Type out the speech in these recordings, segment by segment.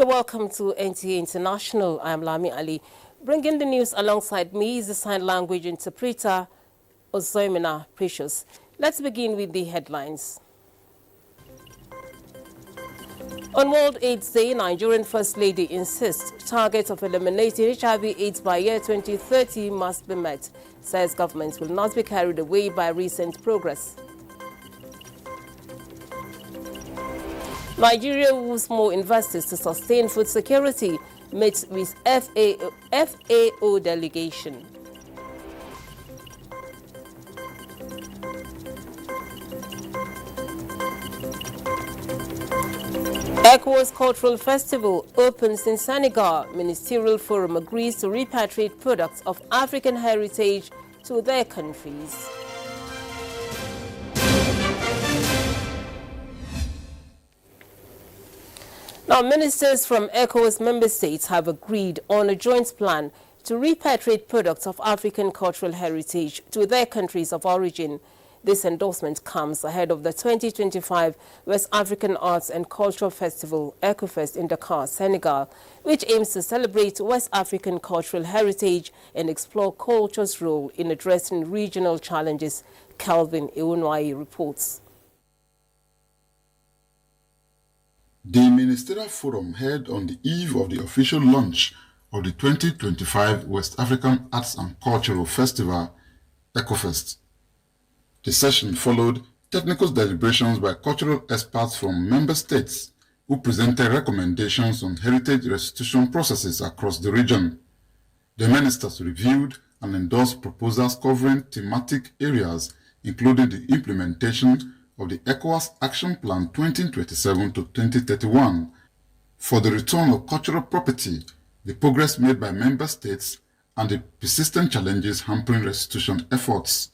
You're welcome to NTA International. I am Lami Ali. Bringing the news alongside me is the sign language interpreter, Ozoimena Precious. Let's begin with the headlines. On World AIDS Day, Nigerian First Lady insists target of eliminating HIV/AIDS by year 2030 must be met. Says government will not be carried away by recent progress. Nigeria wooes more investors to sustain food security, meets with FAO delegation. ECOWAS Cultural Festival opens in Senegal. Ministerial Forum agrees to repatriate products of African heritage to their countries. Now, ministers from ECOWAS member states have agreed on a joint plan to repatriate products of African cultural heritage to their countries of origin. This endorsement comes ahead of the 2025 West African Arts and Cultural Festival, ECOFest, in Dakar, Senegal, which aims to celebrate West African cultural heritage and explore culture's role in addressing regional challenges. Calvin Eunwai reports. The Ministerial Forum held on the eve of the official launch of the 2025 West African Arts and Cultural Festival, ECOFest. The session followed technical deliberations by cultural experts from member states who presented recommendations on heritage restitution processes across the region. The ministers reviewed and endorsed proposals covering thematic areas, including the implementation of the ECOWAS Action Plan 2027 to 2031 for the return of cultural property, the progress made by member states, and the persistent challenges hampering restitution efforts.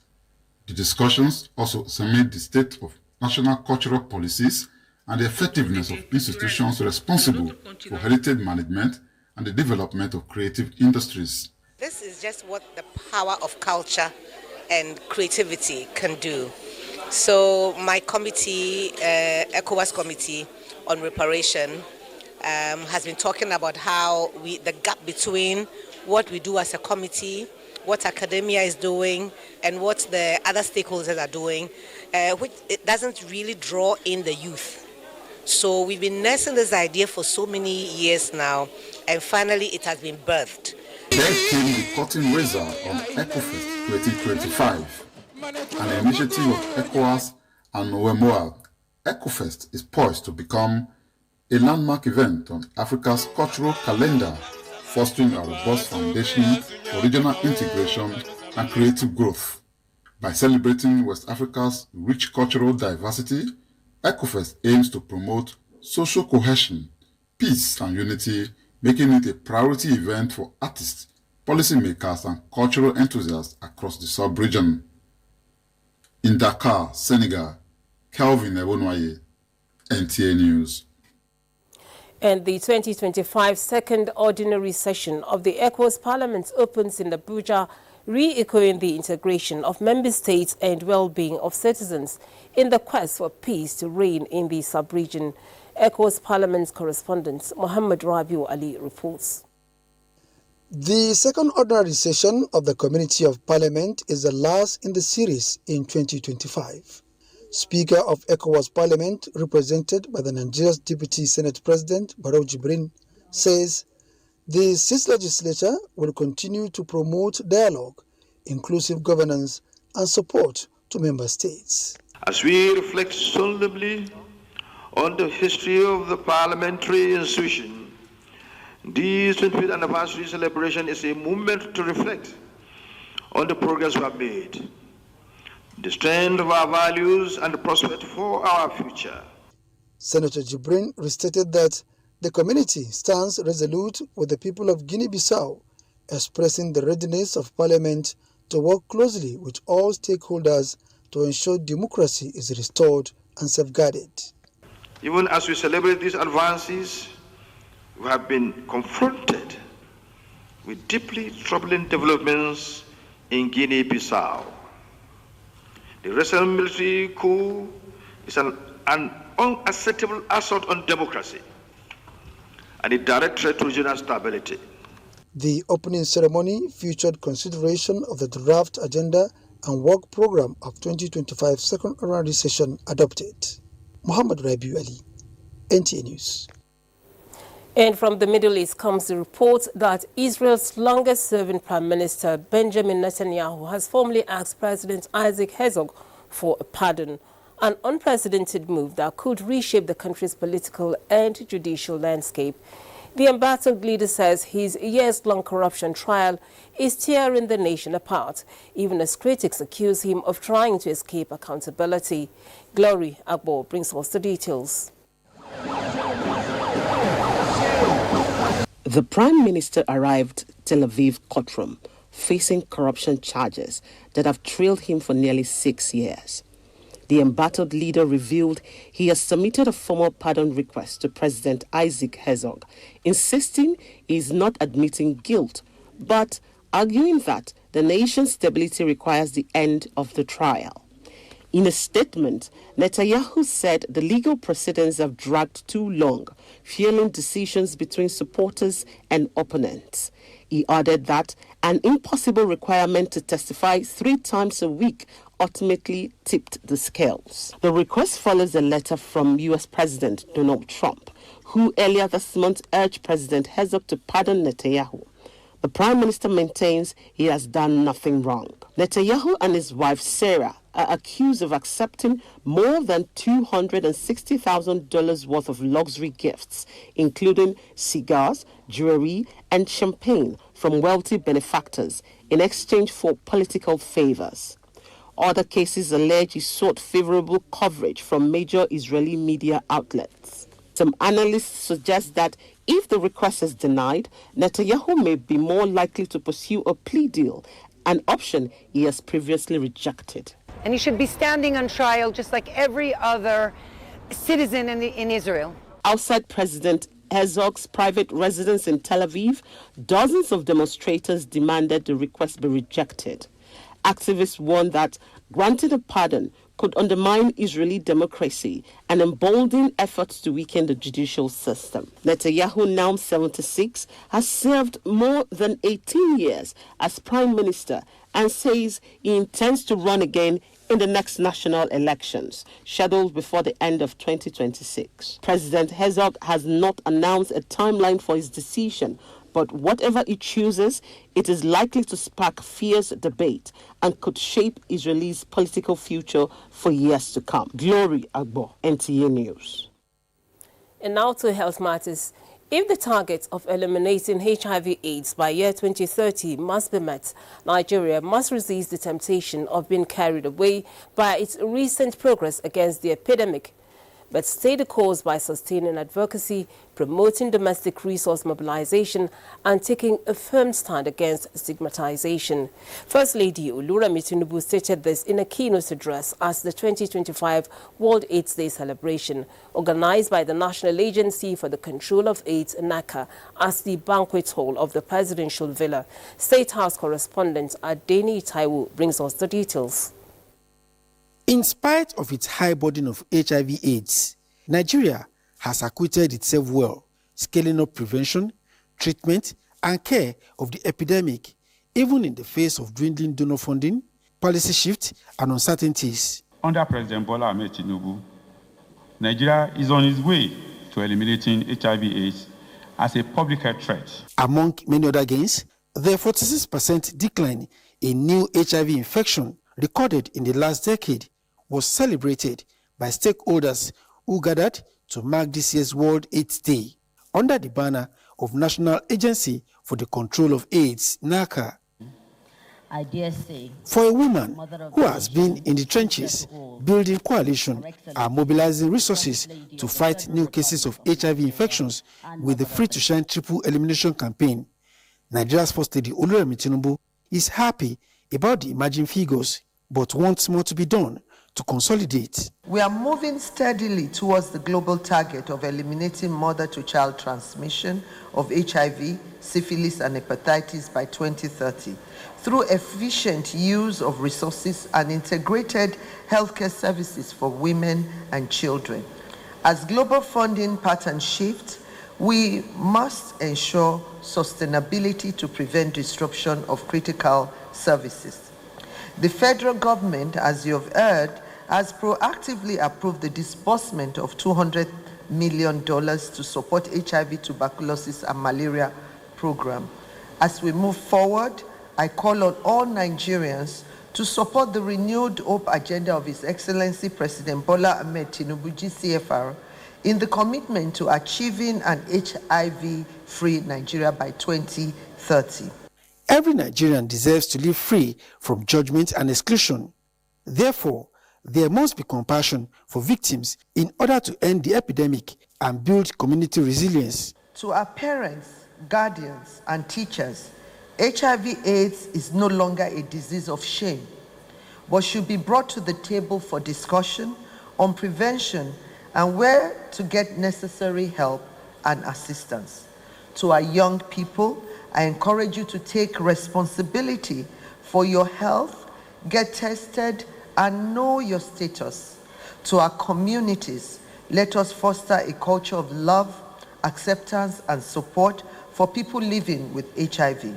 The discussions also examined the state of national cultural policies and the effectiveness of institutions responsible for heritage management and the development of creative industries. This is just what the power of culture and creativity can do. So my committee, ECOWAS Committee on Reparation, has been talking about how the gap between what we do as a committee, what academia is doing, and what the other stakeholders are doing, which it doesn't really draw in the youth. So we've been nursing this idea for so many years now, and finally it has been birthed. There came the curtain raiser on ECOFest 2025. An initiative of ECOWAS and WEMOA. ECOFest is poised to become a landmark event on Africa's cultural calendar, fostering a robust foundation for regional integration and creative growth. By celebrating West Africa's rich cultural diversity, ECOFest aims to promote social cohesion, peace and unity, making it a priority event for artists, policymakers and cultural enthusiasts across the sub-region. In Dakar, Senegal, Calvin Eunwai, NTA News. And the 2025 second ordinary session of the ECOWAS Parliament opens in Abuja, re-echoing the integration of member states and well-being of citizens in the quest for peace to reign in the sub-region. ECOWAS Parliament correspondent Muhammad Rabiu Ali reports. The second ordinary session of the Committee of Parliament is the last in the series in 2025. Speaker of ECOWAS Parliament, represented by the Nigeria's Deputy Senate President, Barrow Jibrin, says the sixth legislature will continue to promote dialogue, inclusive governance, and support to member states. As we reflect solemnly on the history of the parliamentary institution, this 25th anniversary celebration is a moment to reflect on the progress we have made, the strength of our values, and the prospect for our future. Senator Jibrin restated that the community stands resolute with the people of Guinea-Bissau, expressing the readiness of Parliament to work closely with all stakeholders to ensure democracy is restored and safeguarded. Even as we celebrate these advances, we have been confronted with deeply troubling developments in Guinea-Bissau. The recent military coup is an unacceptable assault on democracy and a direct threat to regional stability. The opening ceremony featured consideration of the draft agenda and work program of 2025 second ordinary session adopted. Muhammad Rabiu Ali, NTA News. And from the Middle East comes the report that Israel's longest-serving Prime Minister Benjamin Netanyahu has formally asked President Isaac Herzog for a pardon, an unprecedented move that could reshape the country's political and judicial landscape. The embattled leader says his years-long corruption trial is tearing the nation apart, even as critics accuse him of trying to escape accountability. Glory Agbo brings us the details. The Prime Minister arrived Tel Aviv courtroom facing corruption charges that have trailed him for nearly 6 years. The embattled leader revealed he has submitted a formal pardon request to President Isaac Herzog, insisting he is not admitting guilt, but arguing that the nation's stability requires the end of the trial. In a statement, Netanyahu said the legal proceedings have dragged too long, fueling decisions between supporters and opponents. He added that an impossible requirement to testify 3 times a week ultimately tipped the scales. The request follows a letter from U.S. President Donald Trump, who earlier this month urged President Herzog to pardon Netanyahu. The Prime Minister maintains he has done nothing wrong. Netanyahu and his wife Sarah are accused of accepting more than $260,000 worth of luxury gifts, including cigars, jewelry, and champagne from wealthy benefactors in exchange for political favors. Other cases allege he sought favorable coverage from major Israeli media outlets. Some analysts suggest that if the request is denied, Netanyahu may be more likely to pursue a plea deal, an option he has previously rejected. And he should be standing on trial just like every other citizen in Israel. Outside President Herzog's private residence in Tel Aviv, dozens of demonstrators demanded the request be rejected. Activists warned that granting a pardon could undermine Israeli democracy and embolden efforts to weaken the judicial system. Netanyahu, now 76, has served more than 18 years as prime minister and says he intends to run again in the next national elections, scheduled before the end of 2026. President Herzog has not announced a timeline for his decision, but whatever he chooses, it is likely to spark fierce debate and could shape Israel's political future for years to come. Glory Agbo, NTA News. And now to health matters. If the target of eliminating HIV/AIDS by year 2030 must be met, Nigeria must resist the temptation of being carried away by its recent progress against the epidemic, but stay the course by sustaining advocacy, promoting domestic resource mobilization, and taking a firm stand against stigmatization. First Lady Oluremi Tinubu stated this in a keynote address at the 2025 World AIDS Day celebration, organized by the National Agency for the Control of AIDS, NACA, at the banquet hall of the Presidential Villa. State House correspondent Adeni Taiwo brings us the details. In spite of its high burden of HIV/AIDS, Nigeria has acquitted itself well, scaling up prevention, treatment, and care of the epidemic, even in the face of dwindling donor funding, policy shifts, and uncertainties. Under President Bola Ahmed Tinubu, Nigeria is on its way to eliminating HIV/AIDS as a public health threat. Among many other gains, the 46% decline in new HIV infection recorded in the last decade was celebrated by stakeholders who gathered to mark this year's World AIDS Day under the banner of National Agency for the Control of AIDS, NACA. I dare say, for a woman who has been in the trenches, building coalition and mobilizing resources to fight new cases of HIV infections with the Free to Shine Triple Elimination Campaign, Nigeria's First Lady Oluremi Tinubu is happy about the emerging figures, but wants more to be done to consolidate. We are moving steadily towards the global target of eliminating mother-to-child transmission of HIV, syphilis, and hepatitis by 2030 through efficient use of resources and integrated healthcare services for women and children. As global funding patterns shift, We must ensure sustainability to prevent disruption of critical services. The federal government, as you have heard, has proactively approved the disbursement of $200 million to support HIV, tuberculosis, and malaria program. As we move forward, I call on all Nigerians to support the renewed hope agenda of His Excellency President Bola Ahmed Tinubu, GCFR, in the commitment to achieving an HIV-free Nigeria by 2030. Every Nigerian deserves to live free from judgment and exclusion. Therefore, there must be compassion for victims in order to end the epidemic and build community resilience. To our parents, guardians, and teachers, HIV/AIDS is no longer a disease of shame, but should be brought to the table for discussion on prevention and where to get necessary help and assistance. To our young people, I encourage you to take responsibility for your health, get tested, and know your status. To our communities, let us foster a culture of love, acceptance, and support for people living with HIV.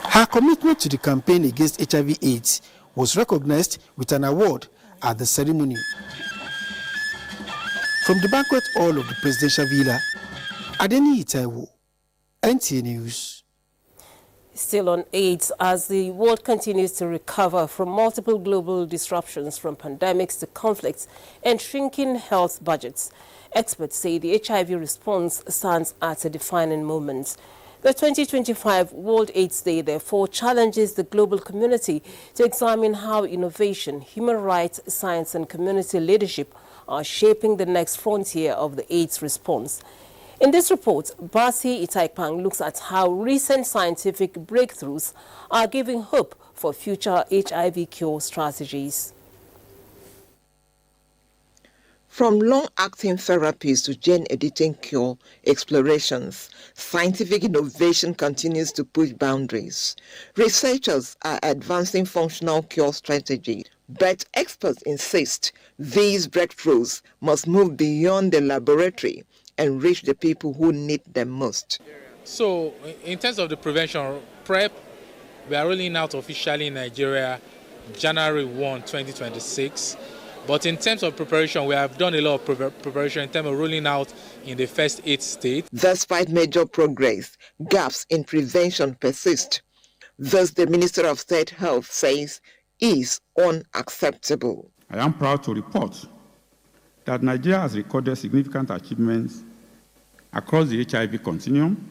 Her commitment to the campaign against HIV/AIDS was recognized with an award at the ceremony. From the banquet hall of the presidential villa, Adeni Itaiwo, NTA News. Still on AIDS, as the world continues to recover from multiple global disruptions from pandemics to conflicts and shrinking health budgets, experts say the HIV response stands at a defining moment. The 2025 World AIDS Day, therefore, challenges the global community to examine how innovation, human rights, science, and community leadership are shaping the next frontier of the AIDS response. In this report, Basi Itaikpang looks at how recent scientific breakthroughs are giving hope for future HIV cure strategies. From long-acting therapies to gene-editing cure explorations, scientific innovation continues to push boundaries. Researchers are advancing functional cure strategies, but experts insist these breakthroughs must move beyond the laboratory and reach the people who need them most. So, in terms of the prevention, PrEP, we are rolling out officially in Nigeria January 1, 2026. But in terms of preparation, we have done a lot of preparation in terms of rolling out in the first 8 states. Despite major progress, gaps in prevention persist. Thus, the Minister of State Health says is unacceptable. I am proud to report that Nigeria has recorded significant achievements across the HIV continuum,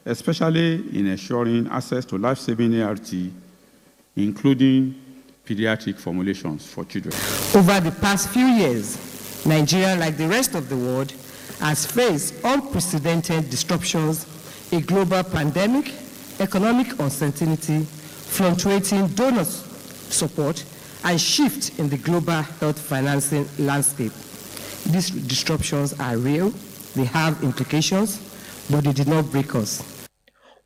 especially in ensuring access to life-saving ART, including pediatric formulations for children. Over the past few years, Nigeria, like the rest of the world, has faced unprecedented disruptions, a global pandemic, economic uncertainty, fluctuating donor support, and shift in the global health financing landscape. These disruptions are real, they have implications, but they did not break us.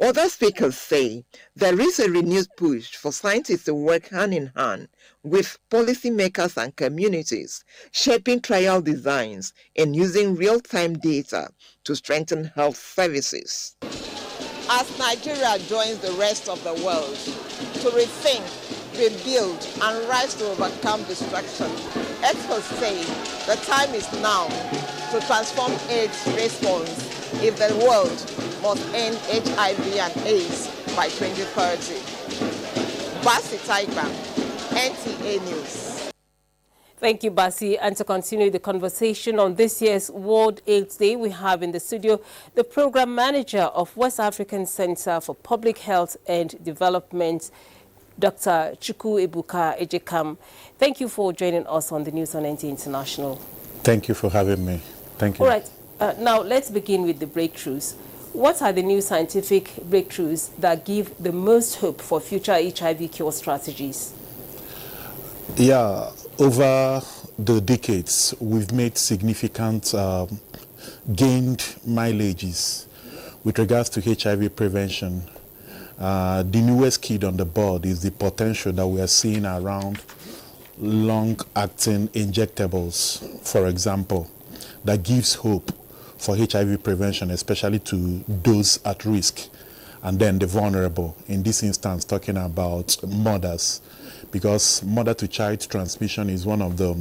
Other speakers say there is a renewed push for scientists to work hand in hand with policymakers and communities, shaping trial designs and using real-time data to strengthen health services. As Nigeria joins the rest of the world to rethink, rebuild, and rise to overcome destruction, experts say the time is now to transform AIDS response if the world must end HIV and AIDS by 2030. Basi Itaikpang, NTA News. Thank you, Basi. And to continue the conversation on this year's World AIDS Day, we have in the studio the Program Manager of West African Center for Public Health and Development, Dr. Chukwuebuka Ejekam. Thank you for joining us on the News on NTA International. Thank you for having me. Thank you. All right. Now, let's begin with the breakthroughs. What are the new scientific breakthroughs that give the most hope for future HIV cure strategies? Yeah, over the decades, we've made significant gained mileages with regards to HIV prevention. The newest kid on the board is the potential that we are seeing around long-acting injectables, for example. that gives hope for HIV prevention, especially to those at risk and then the vulnerable. In this instance, talking about mothers, because mother-to-child transmission is one of the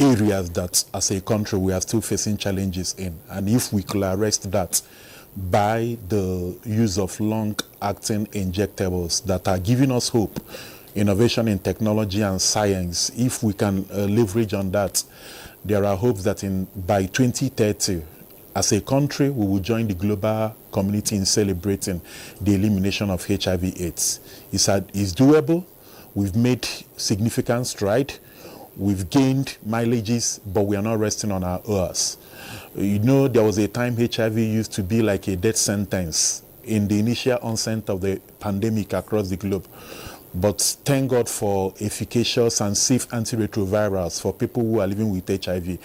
areas that, as a country, we are still facing challenges in. And if we could arrest that by the use of long-acting injectables that are giving us hope, innovation in technology and science, if we can leverage on that, there are hopes that by 2030, as a country, we will join the global community in celebrating the elimination of HIV/AIDS. It's doable. We've made significant stride. We've gained mileages, but we are not resting on our oars. You know, there was a time HIV used to be like a death sentence in the initial onset of the pandemic across the globe. But thank God for efficacious and safe antiretrovirals for people who are living with HIV.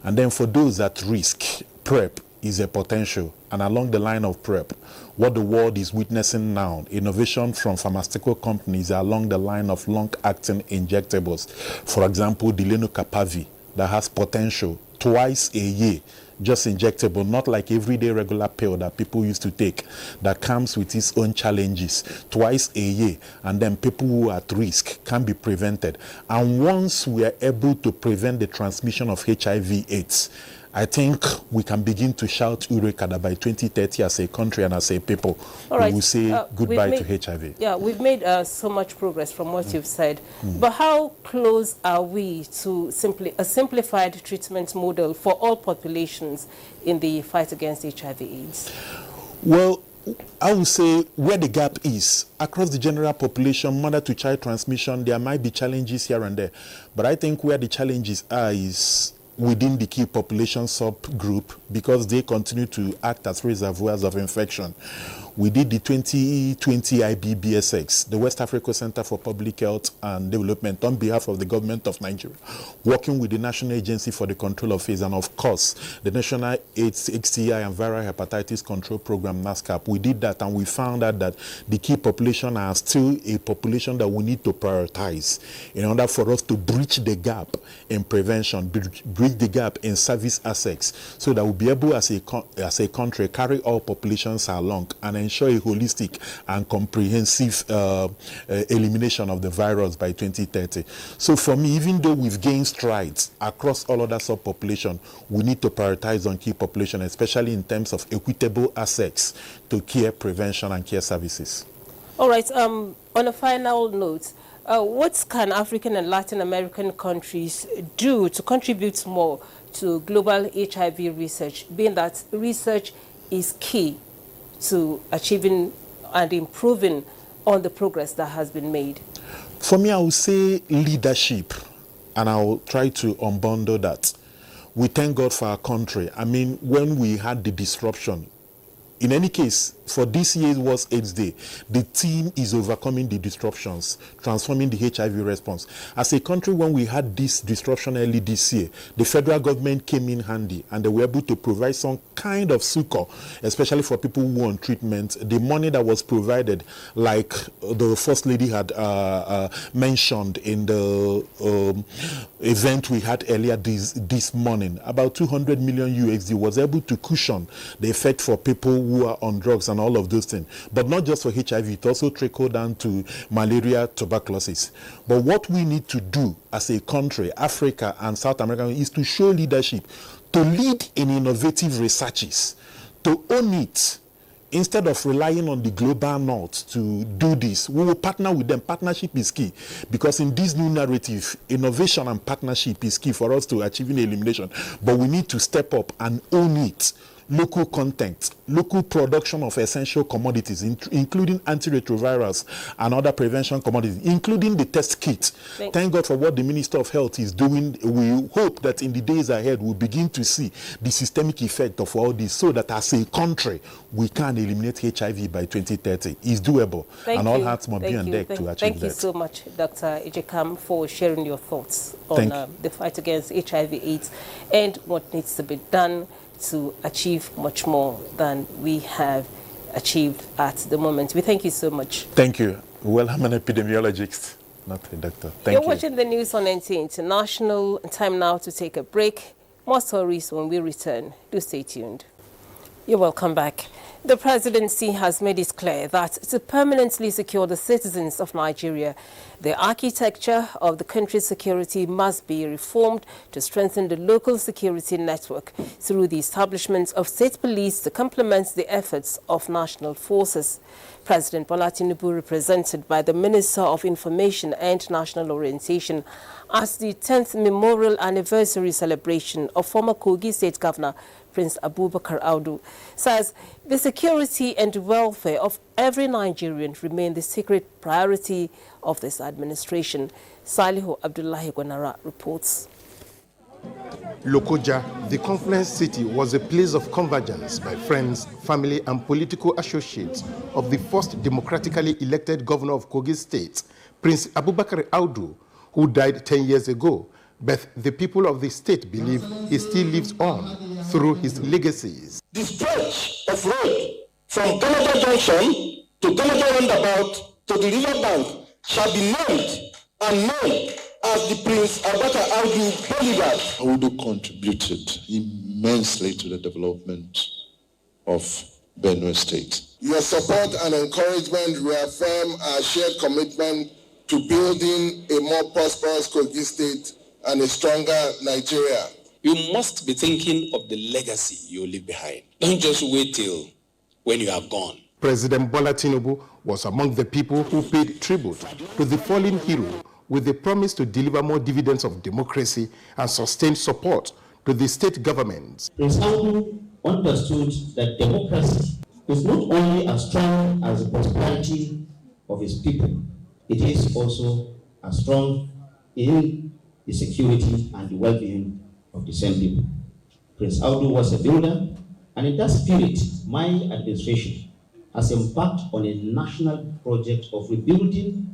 And then for those at risk, PrEP is a potential. And along the line of PrEP, what the world is witnessing now, innovation from pharmaceutical companies along the line of long-acting injectables. For example, the lenacapavir that has potential twice a year, just injectable, not like everyday regular pill that people used to take, that comes with its own challenges, twice a year, and then people who are at risk can be prevented. And once we are able to prevent the transmission of HIV/AIDS, I think we can begin to shout Eureka that by 2030 as a country and as a people, we will say goodbye to HIV. Yeah, we've made so much progress from what you've said. But how close are we to a simplified treatment model for all populations in the fight against HIV/AIDS? Well, I would say where the gap is, across the general population, mother-to-child transmission, there might be challenges here and there. But I think where the challenges are is within the key population subgroup, because they continue to act as reservoirs of infection. We did the 2020 IBBSX, the West Africa Center for Public Health and Development, on behalf of the government of Nigeria, working with the National Agency for the Control of AIDS and, of course, the National AIDS, XTI and Viral Hepatitis Control Program, NASCAP. We did that, and we found out that the key population are still a population that we need to prioritize in order for us to bridge the gap in prevention, bridge the gap in service assets, so that we'll be able, as a country, carry all populations along and ensure a holistic and comprehensive elimination of the virus by 2030. So for me, even though we've gained strides across all other subpopulations, we need to prioritize on key population, especially in terms of equitable access to care, prevention, and care services. All right. On a final note, what can African and Latin American countries do to contribute more to global HIV research, being that research is key to achieving and improving on the progress that has been made? For me, I would say leadership, and I will try to unbundle that. We thank God for our country. I mean, when we had the disruption, in any case, for this year's World AIDS Day, the team is overcoming the disruptions, transforming the HIV response. As a country, when we had this disruption early this year, the federal government came in handy and they were able to provide some kind of succor, especially for people who were on treatment. The money that was provided, like the First Lady had mentioned in the event we had earlier this morning, about 200 million USD was able to cushion the effect for people who are on drugs and all of those things. But not just for HIV, it also trickled down to malaria, tuberculosis. But what we need to do as a country, Africa and South America, is to show leadership, to lead in innovative researches, to own it. Instead of relying on the global north to do this, we will partner with them. Partnership is key, because in this new narrative, innovation and partnership is key for us to achieving elimination. But we need to step up and own it. Local content, local production of essential commodities, including antiretrovirals and other prevention commodities, including the test kit. Thank God for what the Minister of Health is doing. We hope that in the days ahead, we'll begin to see the systemic effect of all this, so that as a country, we can eliminate HIV by 2030. It's doable. And all hearts must be on deck to achieve that. Thank you so much, Dr. Ejekam, for sharing your thoughts on the fight against HIV/AIDS and what needs to be done to achieve much more than we have achieved at the moment. We thank you so much. Thank you. Well, I'm an epidemiologist, not a doctor. Thank you. You're watching the news on NTA International. Time now to take a break. More stories when we return. Do stay tuned. You're welcome back. The presidency has made it clear that to permanently secure the citizens of Nigeria, the architecture of the country's security must be reformed to strengthen the local security network through the establishment of state police to complement the efforts of national forces. President Bola Tinubu, represented by the Minister of Information and National Orientation, at the 10th Memorial Anniversary celebration of former Kogi State Governor Prince Abubakar Audu, says the security and welfare of every Nigerian remain the secret priority of this administration. Salihu Abdullahi Gwanara reports. Lokoja, the confluence city, was a place of convergence by friends, family, and political associates of the first democratically elected governor of Kogi State, Prince Abubakar Audu, who died 10 years ago. But the people of the state believe he still lives on through his legacies. The stretch of road from Canada Junction to Canada Roundabout to the riverbank shall be named and known as the Prince Abubakar Audu Boulevard. Audu contributed immensely to the development of Benue State. Your support and encouragement reaffirm our shared commitment to building a more prosperous Kogi State and a stronger Nigeria. You must be thinking of the legacy you leave behind. Don't just wait till when you are gone. President Bola Tinubu was among the people who paid tribute to the fallen hero with the promise to deliver more dividends of democracy and sustained support to the state governments. Prince Audu understood that democracy is not only as strong as the prosperity of his people, it is also as strong in the security and the well-being of the same people. Prince Audu was a builder, and in that spirit, my administration has embarked on a national project of rebuilding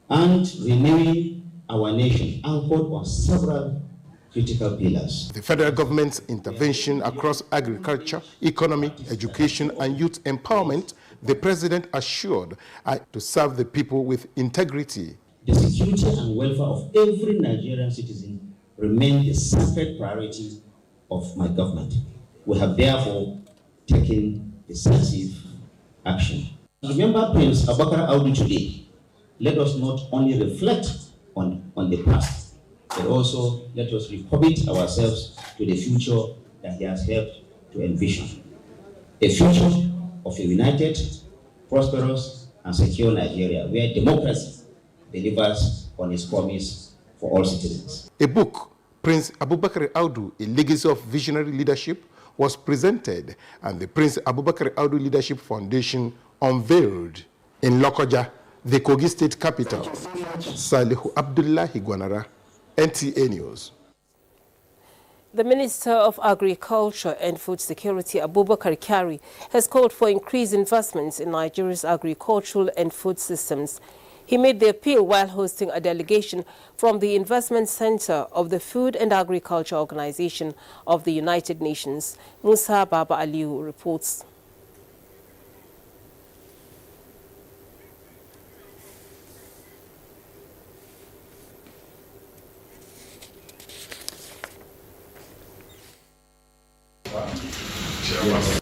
and renewing our nation, anchored on several critical pillars. The federal government's intervention across agriculture, economy, education, and youth empowerment, the president assured, are to serve the people with integrity. The security and welfare of every Nigerian citizen remain the sacred priority of my government. We have therefore taken decisive action. Remember Prince Abubakar Audu today. Let us not only reflect on the past, but also let us recommit ourselves to the future that he has helped to envision. A future of a united, prosperous, and secure Nigeria, where democracy delivers on its promise for all citizens. A book, Prince Abubakar Audu, A Legacy of Visionary Leadership, was presented, and the Prince Abubakar Audu Leadership Foundation unveiled in Lokoja, the Kogi State capital. Salihu Abdullahi Gwanara, NTA News. The Minister of Agriculture and Food Security, Abubakar Kyari, has called for increased investments in Nigeria's agricultural and food systems. He made the appeal while hosting a delegation from the Investment Center of the Food and Agriculture Organization of the United Nations. Musa Baba Aliu reports.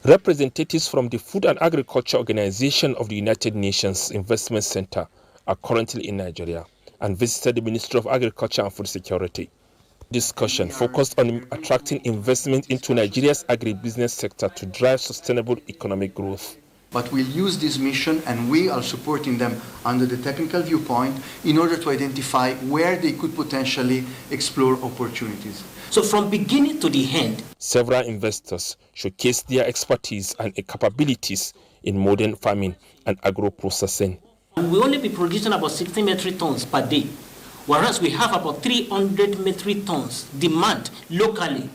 Representatives from the Food and Agriculture Organization of the United Nations Investment Center are currently in Nigeria and visited the Ministry of Agriculture and Food Security. Discussion focused on attracting investment into Nigeria's agribusiness sector to drive sustainable economic growth. But we'll use this mission, and we are supporting them under the technical viewpoint in order to identify where they could potentially explore opportunities. So from beginning to the end, several investors showcase their expertise and capabilities in modern farming and agro-processing. And we only be producing about 60 metric tons per day, whereas we have about 300 metric tons demand locally.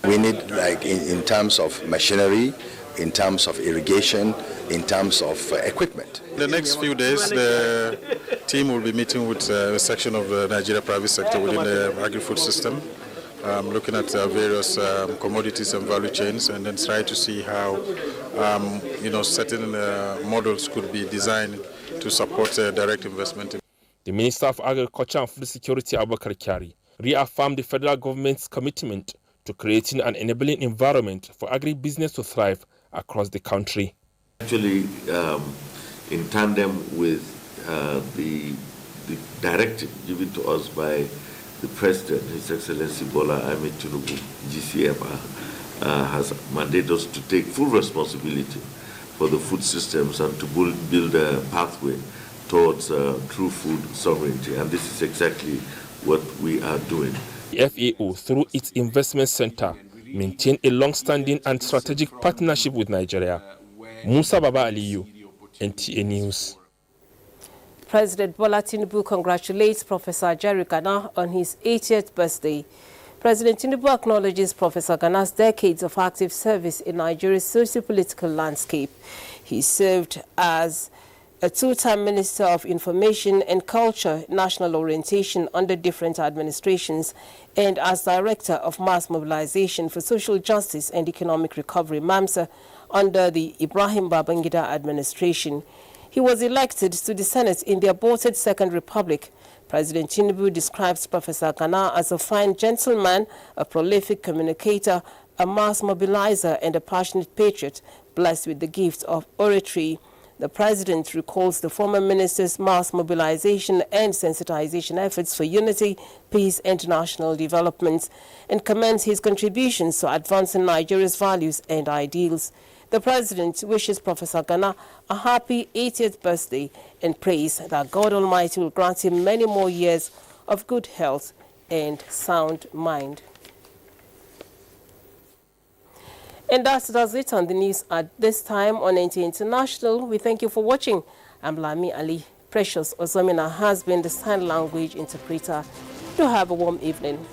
We need, like in terms of machinery, in terms of irrigation, in terms of equipment. In the next few days, the team will be meeting with a section of the Nigeria private sector within the agri-food system, looking at various commodities and value chains, and then try to see how certain models could be designed to support direct investment. The Minister of Agriculture and Food Security, Abubakar Kyari, reaffirmed the federal government's commitment to creating an enabling environment for agribusiness to thrive across the country. Actually, in tandem with the directive given to us by the President, His Excellency Bola Ahmed Tinubu, GCM, has mandated us to take full responsibility for the food systems and to build a pathway towards true food sovereignty. And this is exactly what we are doing. The FAO, through its investment center, maintain a long-standing and strategic partnership with Nigeria. Musa Baba Aliyu, NTA News. President Bola Tinubu congratulates Professor Jerry Gana on his 80th birthday. President Tinubu acknowledges Professor Gana's decades of active service in Nigeria's socio-political landscape. He served as a two-time Minister of Information and Culture, National Orientation under different administrations, and as Director of Mass Mobilization for Social Justice and Economic Recovery, MAMSA, under the Ibrahim Babangida administration. He was elected to the Senate in the aborted Second Republic. President Tinubu describes Professor Gana as a fine gentleman, a prolific communicator, a mass mobilizer, and a passionate patriot, blessed with the gift of oratory. The President recalls the former minister's mass mobilization and sensitization efforts for unity, peace, and national development, and commends his contributions to advancing Nigeria's values and ideals. The President wishes Professor Gana a happy 80th birthday and prays that God Almighty will grant him many more years of good health and sound mind. And that does it on the news at this time on NTA International. We thank you for watching. I'm Lami Ali. Precious Ozomina has been the sign language interpreter. Do have a warm evening.